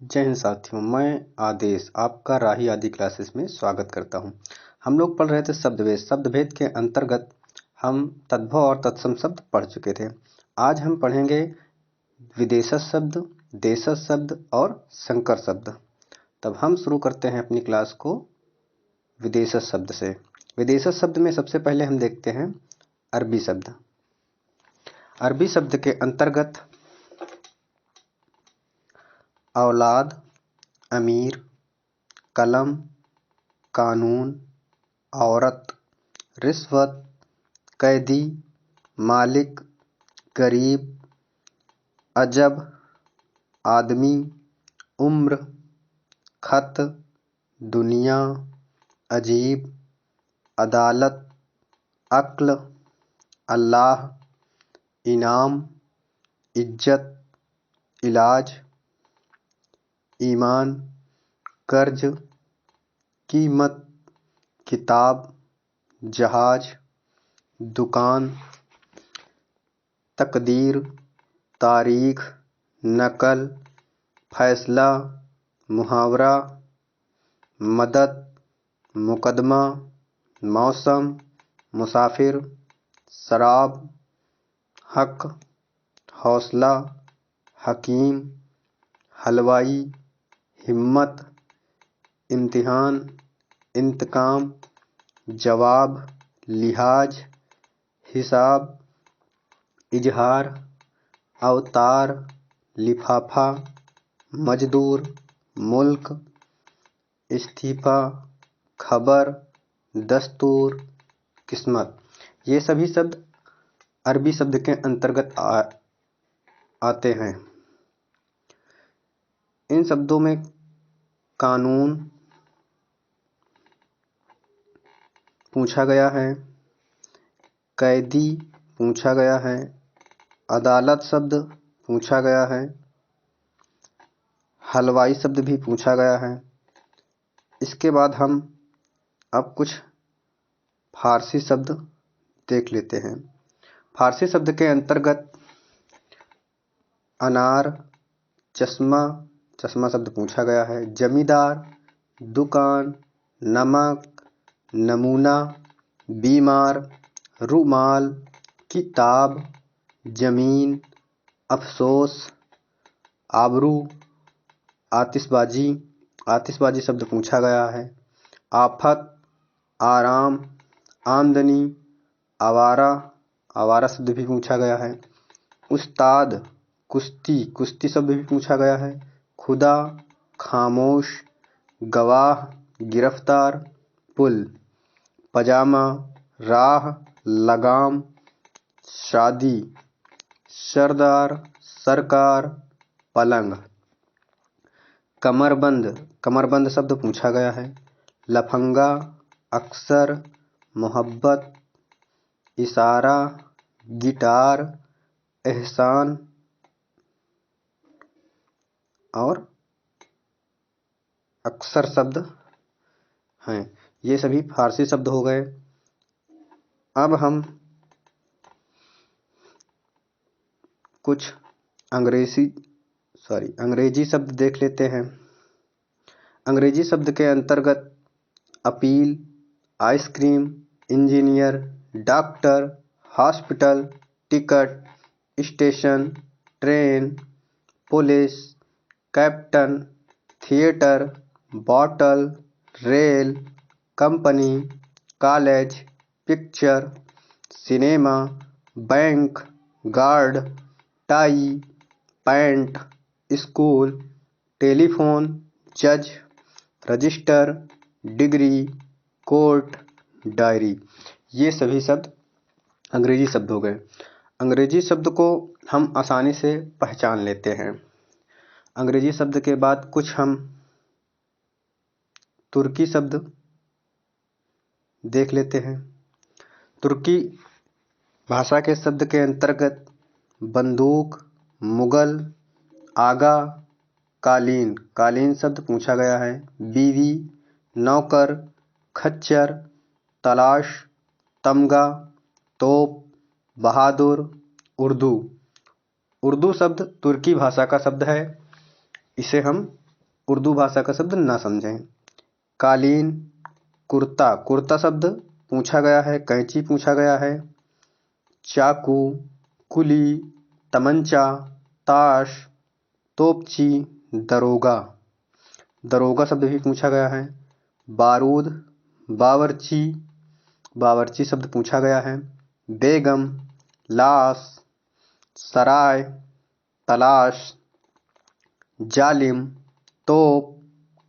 जय हिंद साथियों, मैं आदेश आपका राही आदि क्लासेस में स्वागत करता हूं। हम लोग पढ़ रहे थे शब्दभेद। शब्दभेद के अंतर्गत हम तद्भव और तत्सम शब्द पढ़ चुके थे। आज हम पढ़ेंगे विदेशज शब्द, देशज शब्द और संकर शब्द। तब हम शुरू करते हैं अपनी क्लास को विदेशज शब्द से। विदेशज शब्द में सबसे पहले हम देखते हैं अरबी शब्द। अरबी शब्द के अंतर्गत औलाद, अमीर, कलम, कानून, औरत, रिश्वत, कैदी, मालिक, गरीब, अजब, आदमी, उम्र, खत, दुनिया, अजीब, अदालत, अक्ल, अल्लाह, इनाम, इज्जत, इलाज, ईमान, कर्ज, कीमत, किताब, जहाज, दुकान, तकदीर, तारीख, नकल, फैसला, मुहावरा, मदद, मुकदमा, मौसम, मुसाफिर, शराब, हक, हौसला, हकीम, हलवाई, हिम्मत, इम्तिहान, इंतकाम, जवाब, लिहाज, हिसाब, इजहार, अवतार, लिफाफा, मजदूर, मुल्क, इस्तीफा, खबर, दस्तूर, किस्मत। ये सभी शब्द अरबी शब्द के अंतर्गत आते हैं। इन शब्दों में कानून पूछा गया है, कैदी पूछा गया है, अदालत शब्द पूछा गया है, हलवाई शब्द भी पूछा गया है। इसके बाद हम अब कुछ फारसी शब्द देख लेते हैं। फारसी शब्द के अंतर्गत अनार, चश्मा, चश्मा शब्द पूछा गया है, जमींदार, दुकान, नमक, नमूना, बीमार, रुमाल, किताब, जमीन, अफसोस, आबरू, आतिशबाजी, आतिशबाजी शब्द पूछा गया है, आफत, आराम, आमदनी, आवारा, आवारा शब्द भी पूछा गया है, उस्ताद, कुश्ती, कुश्ती शब्द भी पूछा गया है, खुदा, खामोश, गवाह, गिरफ्तार, पुल, पजामा, राह, लगाम, शादी, सरदार, सरकार, पलंग, कमरबंद, कमरबंद शब्द पूछा गया है, लफंगा, अक्सर, मोहब्बत, इशारा, गिटार, एहसान और अक्सर शब्द हैं। ये सभी फारसी शब्द हो गए। अब हम कुछ अंग्रेजी शब्द देख लेते हैं। अंग्रेजी शब्द के अंतर्गत appeal, ice cream, engineer, doctor, hospital, ticket, station, train, police, captain, theatre, bottle, rail, company, college, picture, cinema, bank, guard, tie, pant, school, telephone, जज, रजिस्टर, डिग्री, कोर्ट, डायरी। ये सभी शब्द अंग्रेजी शब्द हो गए। अंग्रेजी शब्द को हम आसानी से पहचान लेते हैं। अंग्रेजी शब्द के बाद कुछ हम तुर्की शब्द देख लेते हैं। तुर्की भाषा के शब्द के अंतर्गत बंदूक, मुगल, आगा, कालीन, कालीन शब्द पूछा गया है, बीवी, नौकर, खच्चर, तलाश, तमगा, तोप, बहादुर, उर्दू। उर्दू शब्द तुर्की भाषा का शब्द है। इसे हम उर्दू भाषा का शब्द ना समझें। कालीन, कुर्ता, कुर्ता शब्द पूछा गया है, कैंची पूछा गया है। चाकू, कुली, तमंचा, ताश, तोपची, दरोगा, दरोगा शब्द भी पूछा गया है। बारूद, बावर्ची, बावर्ची शब्द पूछा गया है। बेगम, लाश, सराय, तलाश, जालिम, तोप,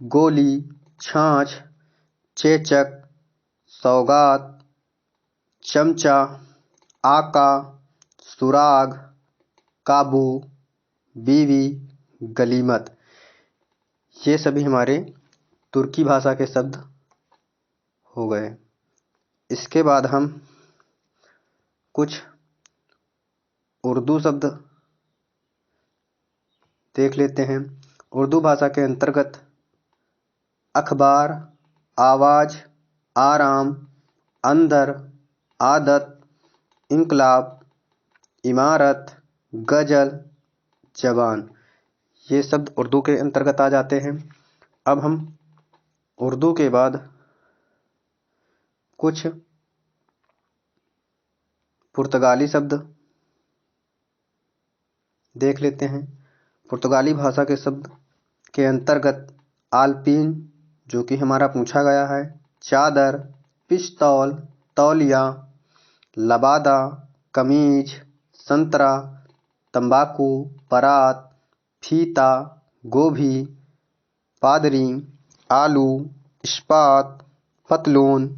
गोली, छाछ, चेचक, सौगात, चमचा, आका, सुराग, काबू, बीवी, गलीमत। ये सभी हमारे तुर्की भाषा के शब्द हो गए। इसके बाद हम कुछ उर्दू शब्द देख लेते हैं। उर्दू भाषा के अंतर्गत अखबार, आवाज़, आराम, अंदर, आदत, इनकलाब, इमारत, गज़ल, जबान, ये शब्द उर्दू के अंतर्गत आ जाते हैं। अब हम उर्दू के बाद कुछ पुर्तगाली शब्द देख लेते हैं। पुर्तगाली भाषा के शब्द के अंतर्गत आलपीन, जो कि हमारा पूछा गया है, चादर, पिस्तौल, तौलिया, लबादा, कमीज, संतरा, तंबाकू, परात, फीता, गोभी, पादरी, आलू, इस्पात, पतलून,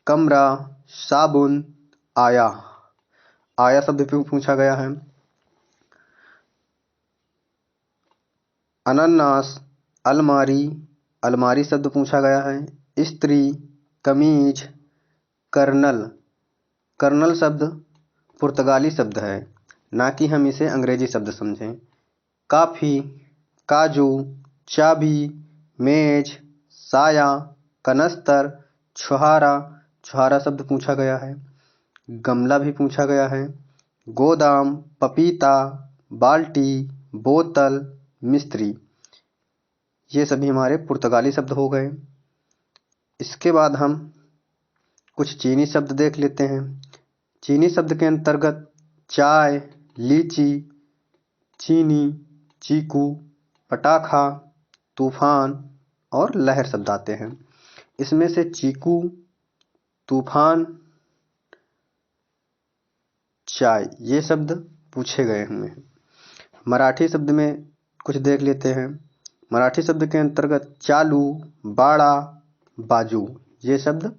कमरा, साबुन, आया, आया शब्द भी पूछा गया है। अनानास, अलमारी, अलमारी शब्द पूछा गया है। स्त्री, कमीज, कर्नल, कर्नल शब्द पुर्तगाली शब्द है, ना कि हम इसे अंग्रेजी शब्द समझें। काफ़ी, काजू, चाबी, मेज, साया, कनस्तर, छुहारा, छुहारा शब्द पूछा गया है। गमला भी पूछा गया है। गोदाम, पपीता, बाल्टी, बोतल, मिस्त्री, ये सभी हमारे पुर्तगाली शब्द हो गए। इसके बाद हम कुछ चीनी शब्द देख लेते हैं। चीनी शब्द के अंतर्गत चाय, लीची, चीनी, चीकू, पटाखा, तूफान और लहर शब्द आते हैं। इसमें से चीकू, तूफान, चाय, ये शब्द पूछे गए हुए हैं। मराठी शब्द में कुछ देख लेते हैं। मराठी शब्द के अंतर्गत चालू, बाड़ा, बाजू, ये शब्द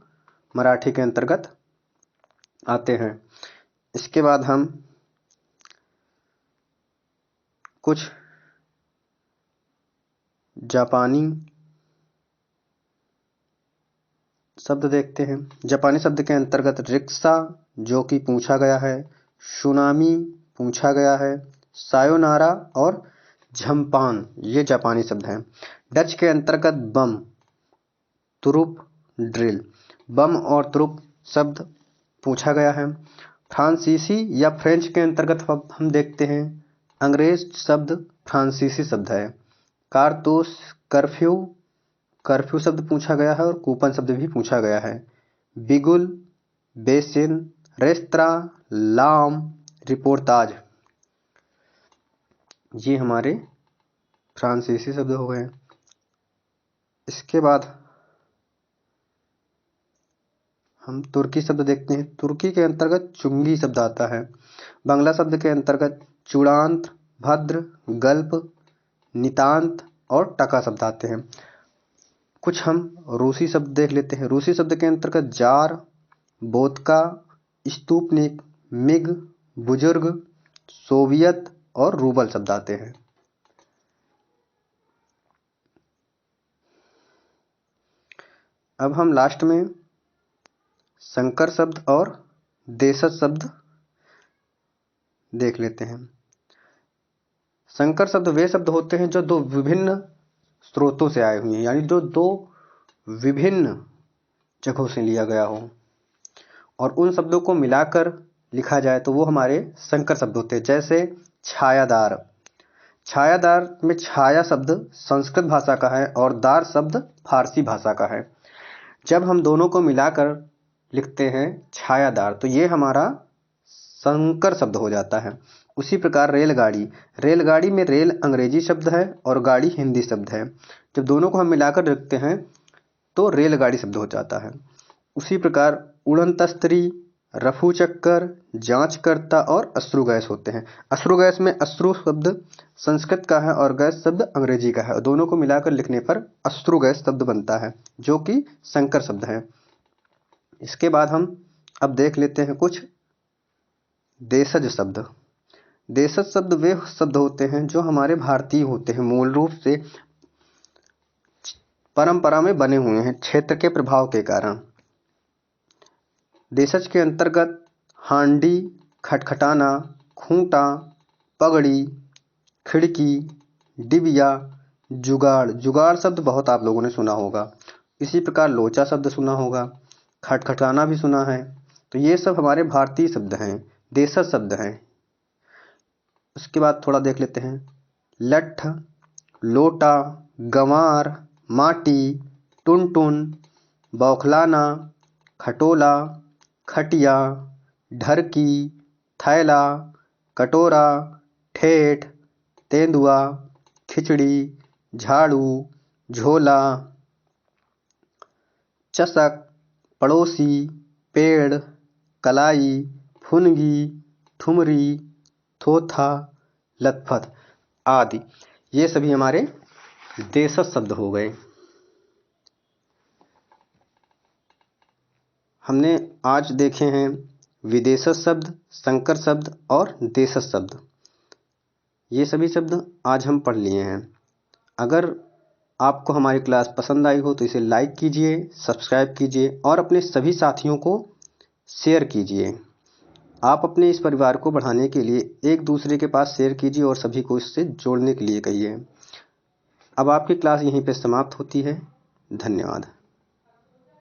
मराठी के अंतर्गत आते हैं। इसके बाद हम कुछ जापानी शब्द देखते हैं। जापानी शब्द के अंतर्गत रिक्शा, जो कि पूछा गया है, सुनामी पूछा गया है, सायोनारा और झम्पान, ये जापानी शब्द हैं। डच के अंतर्गत बम, तुरुप, ड्रिल, बम और तुरुप शब्द पूछा गया है। फ्रांसीसी या फ्रेंच के अंतर्गत हम देखते हैं, अंग्रेज शब्द फ्रांसीसी शब्द है। कारतूस, कर्फ्यू, कर्फ्यू शब्द पूछा गया है और कूपन शब्द भी पूछा गया है। बिगुल, बेसिन, रेस्तरा, लाम, रिपोर्ताज, ये हमारे फ्रांसीसी शब्द हो गए। इसके बाद हम तुर्की शब्द देखते हैं। तुर्की के अंतर्गत चुंगी शब्द आता है। बांग्ला शब्द के अंतर्गत चूड़ांत, भद्र, गल्प, नितांत और टका शब्द आते हैं। कुछ हम रूसी शब्द देख लेते हैं। रूसी शब्द के अंतर्गत जार, बोतका, स्तूपनिक, मिग, बुजुर्ग, सोवियत और रूबल शब्द आते हैं। अब हम लास्ट में संकर शब्द और देशज शब्द देख लेते हैं। संकर शब्द वे शब्द होते हैं जो दो विभिन्न स्रोतों से आए हुए हैं, यानी जो दो विभिन्न जगहों से लिया गया हो और उन शब्दों को मिलाकर लिखा जाए तो वो हमारे संकर शब्द होते हैं। जैसे छायादार, छायादार में छाया शब्द संस्कृत भाषा का है और दार शब्द फारसी भाषा का है। जब हम दोनों को मिलाकर लिखते हैं छायादार तो ये हमारा संकर शब्द हो जाता है। उसी प्रकार रेलगाड़ी, रेलगाड़ी में रेल अंग्रेजी शब्द है और गाड़ी हिंदी शब्द है। जब दोनों को हम मिलाकर लिखते हैं तो रेलगाड़ी शब्द हो जाता है। उसी प्रकार उड़न तस्तरी, रफू चक्कर, जांचकर्ता और अश्रु गैस होते हैं। अश्रु गैस में अश्रु शब्द संस्कृत का है और गैस शब्द अंग्रेजी का है। दोनों को मिलाकर लिखने पर अश्रु गैस शब्द बनता है जो कि संकर शब्द है। इसके बाद हम अब देख लेते हैं कुछ देशज शब्द। देशज शब्द वे शब्द होते हैं जो हमारे भारतीय होते हैं, मूल रूप से परंपरा में बने हुए हैं क्षेत्र के प्रभाव के कारण। देशज के अंतर्गत हांडी, खटखटाना, खूंटा, पगड़ी, खिड़की, डिबिया, जुगाड़, जुगाड़ शब्द बहुत आप लोगों ने सुना होगा। इसी प्रकार लोचा शब्द सुना होगा, खटखटाना भी सुना है। तो ये सब हमारे भारतीय शब्द हैं, देशज शब्द हैं। उसके बाद थोड़ा देख लेते हैं लठ, लोटा, गंवार, माटी, टुनटुन, बौखलाना, खटोला, खटिया, ढरकी, थैला, कटोरा, ठेठ, तेंदुआ, खिचड़ी, झाड़ू, झोला, चषक, पड़ोसी, पेड़, कलाई, फुनगी, ठुमरी, थोथा, लथपथ आदि ये सभी हमारे देशज शब्द हो गए। हमने आज देखे हैं विदेशज शब्द, संकर शब्द और देशज शब्द। ये सभी शब्द आज हम पढ़ लिए हैं। अगर आपको हमारी क्लास पसंद आई हो तो इसे लाइक कीजिए, सब्सक्राइब कीजिए और अपने सभी साथियों को शेयर कीजिए। आप अपने इस परिवार को बढ़ाने के लिए एक दूसरे के पास शेयर कीजिए और सभी को इससे जोड़ने के लिए कहिए। अब आपकी क्लास यहीं पे समाप्त होती है। धन्यवाद।